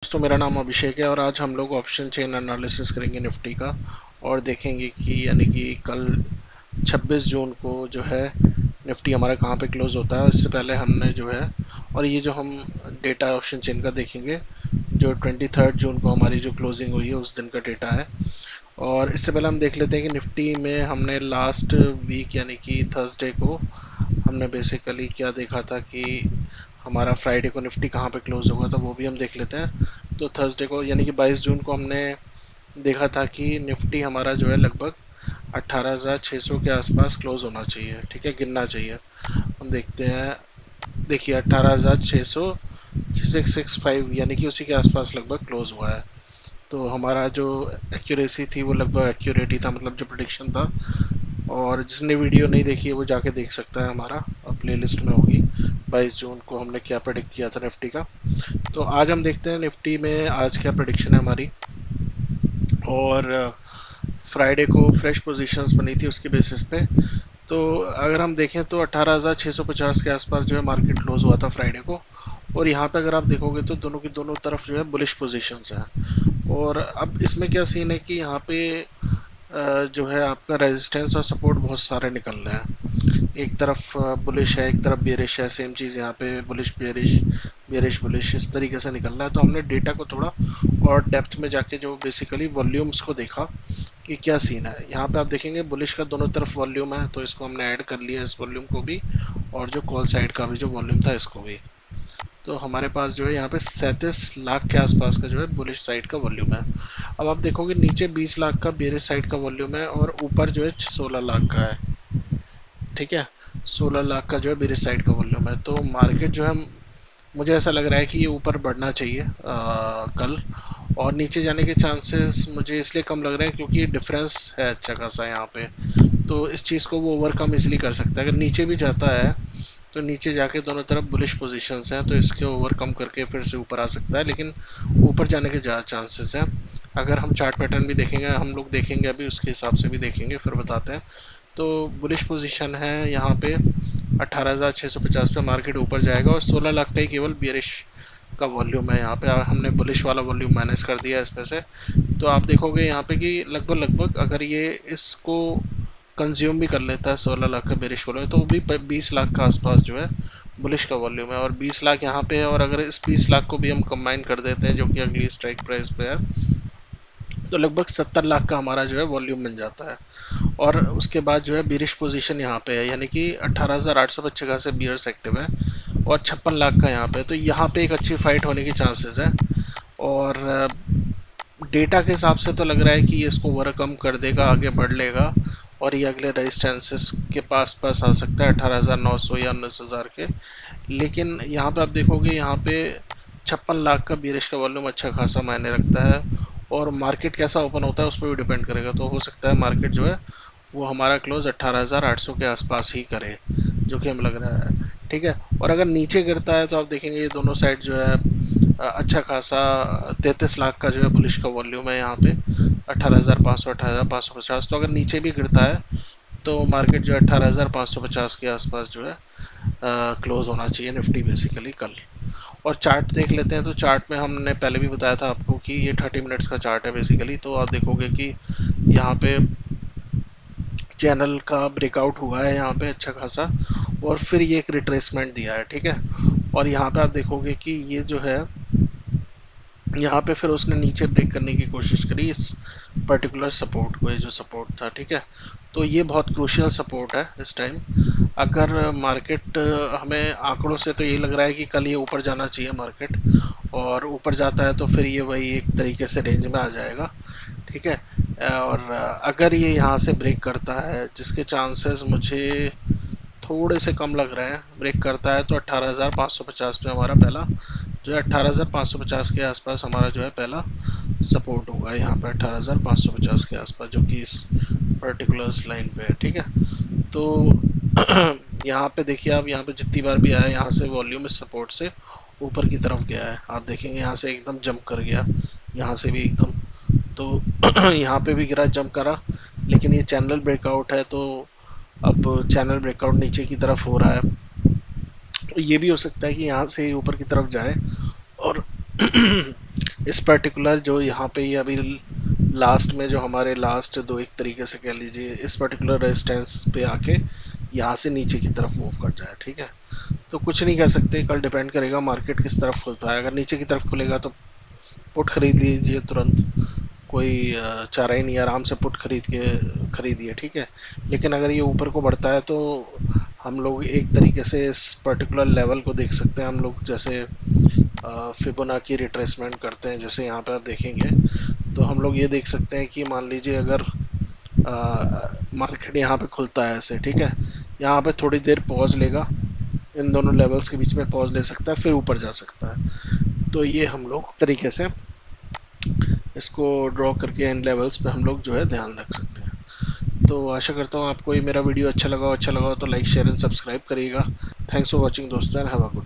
दोस्तों, मेरा नाम अभिषेक है और आज हम लोग ऑप्शन चेन एनालिसिस करेंगे निफ्टी का। और देखेंगे कि यानी कि कल 26 जून को जो है निफ्टी हमारा कहाँ पे क्लोज होता है। इससे पहले हमने जो है, और ये जो हम डेटा ऑप्शन चेन का देखेंगे जो 23 जून को हमारी जो क्लोजिंग हुई है उस दिन का डेटा है। और इससे पहले हम देख लेते हैं कि निफ्टी में हमने लास्ट वीक यानी कि थर्सडे को हमने बेसिकली क्या देखा था कि हमारा फ्राइडे को निफ्टी कहाँ पे क्लोज होगा था, वो भी हम देख लेते हैं। तो थर्सडे को यानी कि 22 जून को हमने देखा था कि निफ्टी हमारा जो है लगभग 18,600 के आसपास क्लोज होना चाहिए। ठीक है, गिनना चाहिए। हम देखते हैं, देखिए 18,600 665 यानी कि उसी के आसपास लगभग क्लोज हुआ है। तो हमारा जो एक्यूरेसी थी वो लगभग एक्यूरेट ही था, मतलब जो प्रोडिक्शन था। और जिसने वीडियो नहीं देखी है वो जाके देख सकता है, हमारा प्ले लिस्ट में होगी 22 जून को हमने क्या प्रेडिक्ट किया था निफ्टी का। तो आज हम देखते हैं निफ्टी में आज क्या प्रेडिक्शन है हमारी। और फ्राइडे को फ्रेश पोजीशंस बनी थी उसके बेसिस पे। तो अगर हम देखें तो 18,650 के आसपास जो है मार्केट क्लोज हुआ था फ्राइडे को। और यहाँ पे अगर आप देखोगे तो दोनों की दोनों तरफ जो है बुलिश पोजीशंस हैं। और अब इसमें क्या सीन है कि यहाँ पे जो है आपका रेजिस्टेंस और सपोर्ट बहुत सारे निकल रहे हैं। एक तरफ बुलिश है, एक तरफ बेरिश है। सेम चीज़ यहाँ पे बुलिश बेरिश, बेरिश बुलिश, इस तरीके से निकल रहा है। तो हमने डेटा को थोड़ा और डेप्थ में जाके जो बेसिकली वॉल्यूम्स को देखा कि क्या सीन है। यहाँ पे आप देखेंगे बुलिश का दोनों तरफ वॉल्यूम है, तो इसको हमने ऐड कर लिया, इस वॉल्यूम को भी, और जो कॉल साइड का भी जो वॉल्यूम था इसको भी। तो हमारे पास जो है यहाँ पे 37 लाख के आसपास का जो है बुलिश साइड का वॉल्यूम है। अब आप देखोगे नीचे 20 लाख का बेरिश साइड का वॉल्यूम है और ऊपर जो है 16 लाख का है। ठीक है, 16 लाख का जो है बेरिश साइड का वॉल्यूम है। तो मार्केट जो है, मुझे ऐसा लग रहा है कि ये ऊपर बढ़ना चाहिए कल। और नीचे जाने के चांसेस मुझे इसलिए कम लग रहे हैं क्योंकि डिफरेंस है अच्छा खासा यहाँ पे। तो इस चीज़ को वो ओवरकम इसलिए कर सकता है। अगर नीचे भी जाता है तो नीचे जाके दोनों तरफ बुलिश पोजीशंस हैं, तो इसके ओवरकम करके फिर से ऊपर आ सकता है, लेकिन ऊपर जाने के ज़्यादा चांसेस हैं। अगर हम चार्ट पैटर्न भी देखेंगे, हम लोग देखेंगे अभी, उसके हिसाब से भी देखेंगे फिर बताते हैं। तो बुलिश पोजीशन है यहाँ पे 18,650 पे मार्केट ऊपर जाएगा और 16 लाख का ही केवल बियरिश का वॉल्यूम है। यहाँ पे हमने बुलिश वाला वॉल्यूम माइनस कर दिया इसमें से। तो आप देखोगे यहाँ पे कि लगभग लगभग अगर ये इसको कंज्यूम भी कर लेता है 16 लाख का बेरिश वॉल्यूम, तो वो भी 20 लाख का आसपास जो है बुलिश का वॉल्यूम है। और 20 लाख यहाँ पे है, और अगर इस 20 लाख को भी हम कंबाइन कर देते हैं जो कि अगली स्ट्राइक प्राइस पे है, तो लगभग 70 लाख का हमारा जो है वॉल्यूम बन जाता है। और उसके बाद जो है बियरिश पोजीशन यहाँ पे है, यानी कि 18,800 अच्छे खासे बियर्स एक्टिव है और 56 लाख का यहाँ पे। तो यहाँ पे एक अच्छी फाइट होने की चांसेस है। और डेटा के हिसाब से तो लग रहा है कि ये इसको ओवरकम कर देगा, आगे बढ़ लेगा और ये अगले रेजिस्टेंसेस के पास पास आ सकता है 18,900 या 19,000 के। लेकिन यहाँ पे आप देखोगे यहाँ पे 56 लाख का बियरिश का वॉल्यूम अच्छा खासा मायने रखता है। और मार्केट कैसा ओपन होता है उस पर भी डिपेंड करेगा। तो हो सकता है मार्केट जो है वो हमारा क्लोज 18,800 के आसपास ही करे, जो कि हमें लग रहा है। ठीक है, और अगर नीचे गिरता है तो आप देखेंगे ये दोनों साइड जो है अच्छा खासा 33 लाख का जो है बुलिश का वॉल्यूम है यहाँ पे, 18,500 18,550। तो अगर नीचे भी गिरता है तो मार्केट जो है 18,550 के आसपास जो है क्लोज होना चाहिए निफ्टी बेसिकली कल। और चार्ट देख लेते हैं। तो चार्ट में हमने पहले भी बताया था आपको कि ये 30 मिनट्स का चार्ट है बेसिकली। तो आप देखोगे कि यहाँ पे चैनल का ब्रेकआउट हुआ है यहाँ पे अच्छा खासा, और फिर ये एक रिट्रेसमेंट दिया है। ठीक है, और यहाँ पे आप देखोगे कि ये जो है यहाँ पे फिर उसने नीचे ब्रेक करने की कोशिश करी इस पर्टिकुलर सपोर्ट को, ये जो सपोर्ट था। ठीक है, तो ये बहुत क्रूशियल सपोर्ट है इस टाइम। अगर मार्केट, हमें आंकड़ों से तो ये लग रहा है कि कल ये ऊपर जाना चाहिए मार्केट, और ऊपर जाता है तो फिर ये वही एक तरीके से रेंज में आ जाएगा। ठीक है, और अगर ये यहाँ से ब्रेक करता है, जिसके चांसेस मुझे थोड़े से कम लग रहे हैं, ब्रेक करता है तो 18,550 पे हमारा पहला जो है 18,550 के आसपास हमारा जो है पहला सपोर्ट होगा यहाँ पे 18,550 के आसपास, जो कि इस पर्टिकुलर लाइन पे है। ठीक है, तो यहाँ पे देखिए आप, यहाँ पे जितनी बार भी आया यहाँ से वॉल्यूम इस सपोर्ट से ऊपर की तरफ गया है। आप देखेंगे यहाँ से एकदम जंप कर गया, यहाँ से भी एकदम। तो यहाँ पे भी गिरा, जंप करा, लेकिन ये चैनल ब्रेकआउट है। तो अब चैनल ब्रेकआउट नीचे की तरफ हो रहा है, तो ये भी हो सकता है कि यहाँ से ऊपर की तरफ जाए और इस पर्टिकुलर जो यहाँ पे ये अभी लास्ट में जो हमारे लास्ट दो एक तरीके से कह लीजिए इस पर्टिकुलर रेजिस्टेंस पे आके यहाँ से नीचे की तरफ मूव कर जाए, ठीक है। तो कुछ नहीं कह सकते, कल डिपेंड करेगा मार्केट किस तरफ खुलता है। अगर नीचे की तरफ खुलेगा तो पुट खरीद लीजिए तुरंत, कोई चारा ही नहीं, आराम से पुट खरीदिए, ठीक है। लेकिन अगर ये ऊपर को बढ़ता है तो हम लोग एक तरीके से इस पर्टिकुलर लेवल को देख सकते हैं। हम लोग जैसे फिबोनाची रिट्रेसमेंट करते हैं, जैसे यहाँ पे आप देखेंगे तो हम लोग ये देख सकते हैं कि मान लीजिए अगर मार्केट यहाँ पे खुलता है ऐसे, ठीक है, यहाँ पे थोड़ी देर पॉज लेगा, इन दोनों लेवल्स के बीच में पॉज ले सकता है, फिर ऊपर जा सकता है। तो ये हम लोग तरीके से इसको ड्रॉ करके इन लेवल्स पे हम लोग जो है ध्यान रख सकते हैं। तो आशा करता हूँ आपको ये मेरा वीडियो अच्छा लगा हो तो लाइक शेयर एंड सब्सक्राइब करिएगा। थैंक्स फॉर वॉचिंग दोस्तों, एंड हैव अ गुड